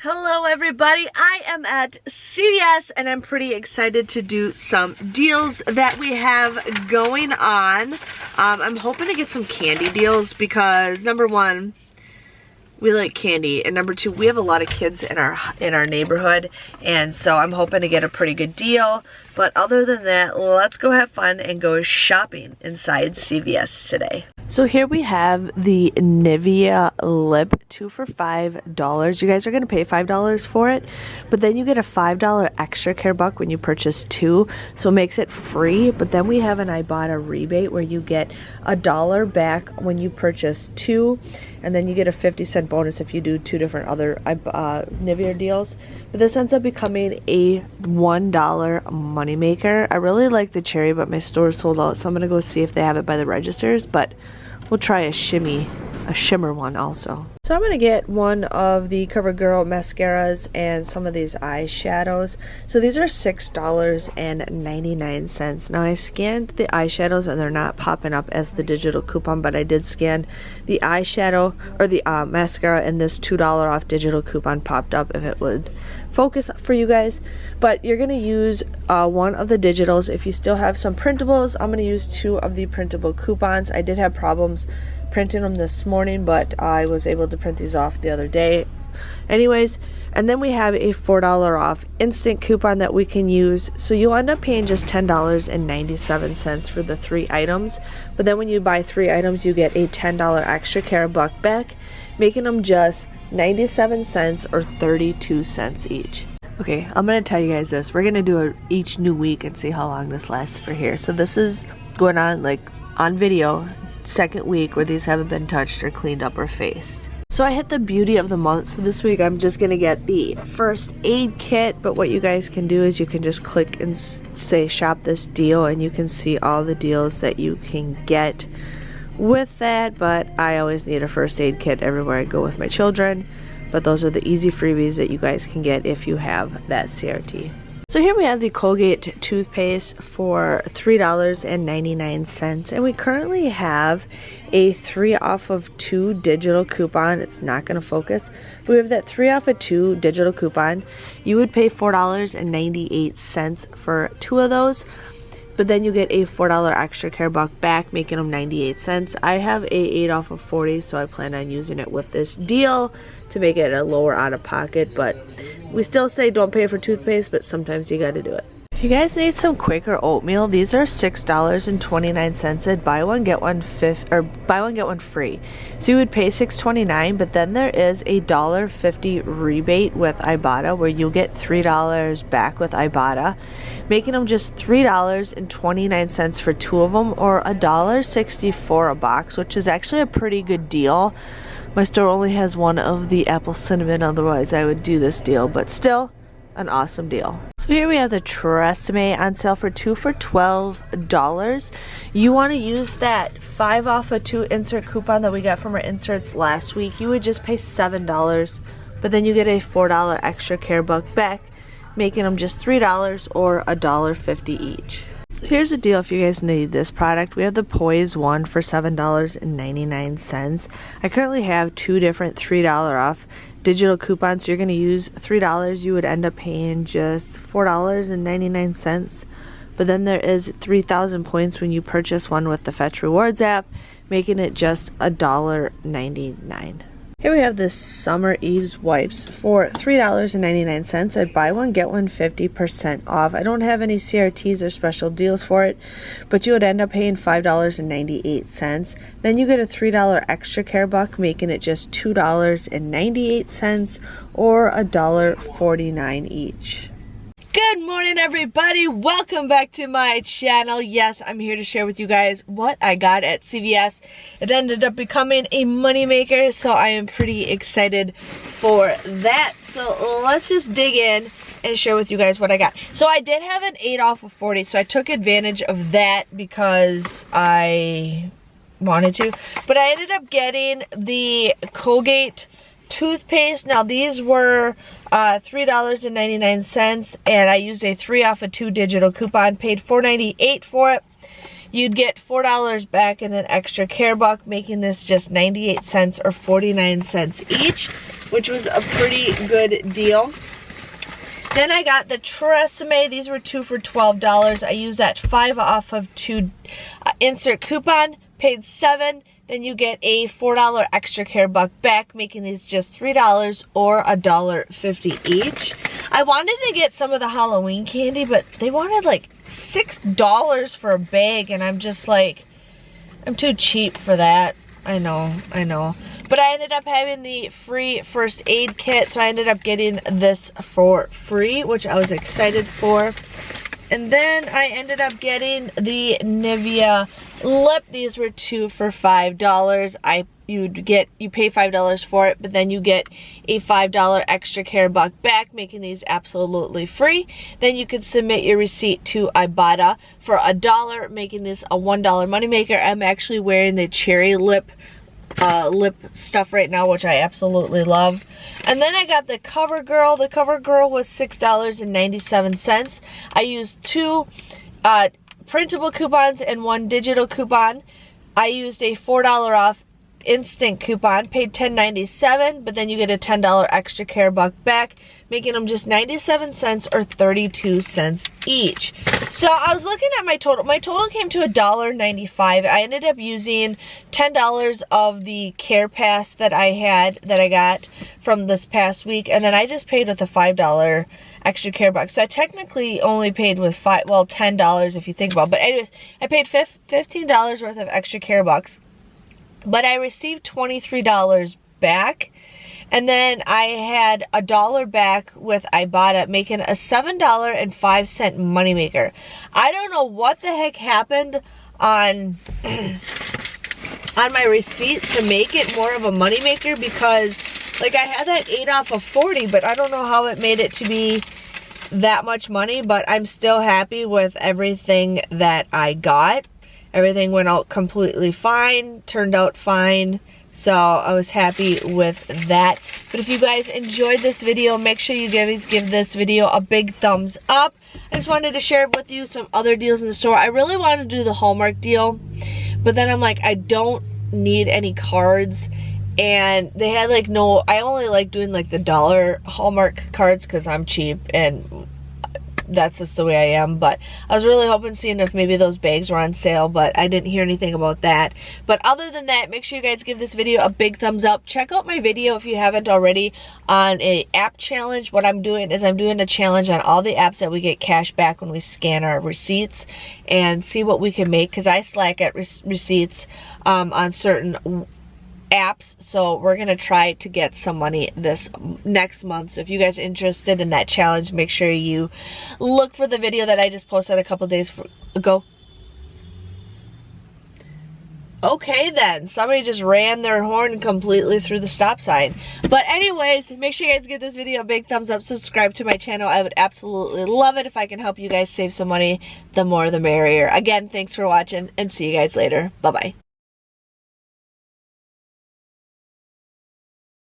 Hello everybody, I am at CVS and I'm pretty excited to do some deals that we have going on. I'm hoping to get some candy deals because number one, we like candy, and number two, we have a lot of kids in our neighborhood, and so I'm hoping to get a pretty good deal. But other than that, let's go have fun and go shopping inside CVS today. So here we have the Nivea lip, 2 for $5. You guys are going to pay $5 for it, but then you get a $5 extra care buck when you purchase 2, so it makes it free. But then we have an Ibotta rebate where you get $1 back when you purchase 2, and then you get a 50-cent bonus if you do 2 different other Nivea deals. But this ends up becoming a $1 moneymaker. I really like the cherry, but my store sold out, so I'm going to go see if they have it by the registers, but we'll try a shimmer one also. So I'm going to get one of the CoverGirl mascaras and some of these eyeshadows. So these are $6.99. Now I scanned the eyeshadows and they're not popping up as the digital coupon, but I did scan the eyeshadow or the mascara, and this $2 off digital coupon popped up if it would focus for you guys. But you're going to use one of the digitals. If you still have some printables, I'm going to use 2 of the printable coupons. I did have problems printing them this morning, but I was able to print these off the other day anyways. And then we have a $4 off instant coupon that we can use, so you'll end up paying just $10.97 for the 3 items. But then when you buy 3 items, you get a $10 extra care buck back, making them just 97 cents or 32 cents each. Okay, I'm gonna tell you guys this. We're gonna do each new week and see how long this lasts for here. So this is going on like on video, 2nd week where these haven't been touched or cleaned up or faced. So I hit the beauty of the month, so this week I'm just gonna get the first aid kit. But what you guys can do is you can just click and say shop this deal, and you can see all the deals that you can get with that. But I always need a first aid kit everywhere I go with my children, but those are the easy freebies that you guys can get if you have that CRT. So here we have the Colgate Toothpaste for $3.99, and we currently have a 3 off of 2 digital coupon. It's not going to focus, but we have that 3 off of 2 digital coupon. You would pay $4.98 for 2 of those, but then you get a $4 extra care buck back, making them 98 cents. I have a 8 off of 40, so I plan on using it with this deal to make it a lower out of pocket. But we still say don't pay for toothpaste, but sometimes you got to do it. If you guys need some Quaker Oatmeal, these are $6.29 at buy one get one free. So you would pay $6.29, but then there is a $1.50 rebate with Ibotta where you'll get $3 back with Ibotta, making them just $3.29 for 2 of them, or $1.64 a box, which is actually a pretty good deal. My store only has one of the apple cinnamon, otherwise I would do this deal, but still an awesome deal. So here we have the Tresemme on sale for 2 for $12. You want to use that 5 off of 2 insert coupon that we got from our inserts last week. You would just pay $7, but then you get a $4 extra care buck back, making them just $3 or $1.50 each. So here's the deal if you guys need this product. We have the Poise one for $7.99. I currently have 2 different $3 off digital coupons. So you're going to use $3. You would end up paying just $4.99. But then there is 3,000 points when you purchase one with the Fetch Rewards app, making it just $1.99. Here we have the Summer Eve's wipes for $3.99. I'd buy one, get one 50% off. I don't have any CRTs or special deals for it, but you would end up paying $5.98. Then you get a $3 extra care buck, making it just $2.98 or $1.49 each. Good morning everybody, welcome back to my channel. Yes, I'm here to share with you guys what I got at CVS. It ended up becoming a moneymaker, so I am pretty excited for that. So let's just dig in and share with you guys what I got. So I did have an 8 off of 40, so I took advantage of that because I wanted to. But I ended up getting the Colgate Toothpaste. Now these were $3.99, and I used a 3 off of 2 digital coupon, paid $4.98 for it. You'd get $4 back and an extra care buck, making this just 98 cents or 49 cents each. which was a pretty good deal. Then I got the Tresemme. These were 2 for $12. I used that 5 off of 2 insert coupon, paid $7. Then you get a $4 extra care buck back, making these just $3 or $1.50 each. I wanted to get some of the Halloween candy, but they wanted like $6 for a bag, and I'm just like, I'm too cheap for that. I know. But I ended up having the free first aid kit, so I ended up getting this for free, which I was excited for. And then I ended up getting the Nivea lip. These were 2 for $5. You pay $5 for it, but then you get a $5 extra care buck back, making these absolutely free. Then you can submit your receipt to Ibotta for $1, making this a $1 moneymaker. I'm actually wearing the cherry lip stuff right now, which I absolutely love. And then I got the CoverGirl. The CoverGirl was $6.97. I used 2 printable coupons and 1 digital coupon. I used a $4 off instant coupon, paid $10.97, but then you get a $10 extra care buck back, making them just 97 cents or 32 cents each. So I was looking at my total. My total came to $1.95. I ended up using $10 of the Care Pass that I got from this past week, and then I just paid with a $5 extra care buck. So I technically only paid with $10 if you think about it. But anyways, I paid $15 worth of extra care bucks. But I received $23 back, and then I had $1 back with Ibotta, making a $7.05 moneymaker. I don't know what the heck happened on my receipt to make it more of a moneymaker, because like I had that 8 off of 40, but I don't know how it made it to be that much money. But I'm still happy with everything that I got. Everything went out completely fine, turned out fine, so I was happy with that. But if you guys enjoyed this video, make sure you guys give this video a big thumbs up. I just wanted to share with you some other deals in the store. I really wanted to do the Hallmark deal, but then I'm like, I don't need any cards. And they had like I only like doing like the dollar Hallmark cards because I'm cheap and that's just the way I am. But I was really hoping, seeing if maybe those bags were on sale, but I didn't hear anything about that. But other than that, make sure you guys give this video a big thumbs up. Check out my video if you haven't already on a app challenge. What I'm doing is I'm doing a challenge on all the apps that we get cash back when we scan our receipts, and see what we can make, because I slack at receipts on certain apps. So we're gonna try to get some money this next month. So if you guys are interested in that challenge, make sure you look for the video that I just posted a couple days ago. Okay then, somebody just ran their horn completely through the stop sign. But anyways, make sure you guys give this video a big thumbs up, subscribe to my channel. I would absolutely love it if I can help you guys save some money. The more the merrier. Again, thanks for watching, and see you guys later. Bye bye.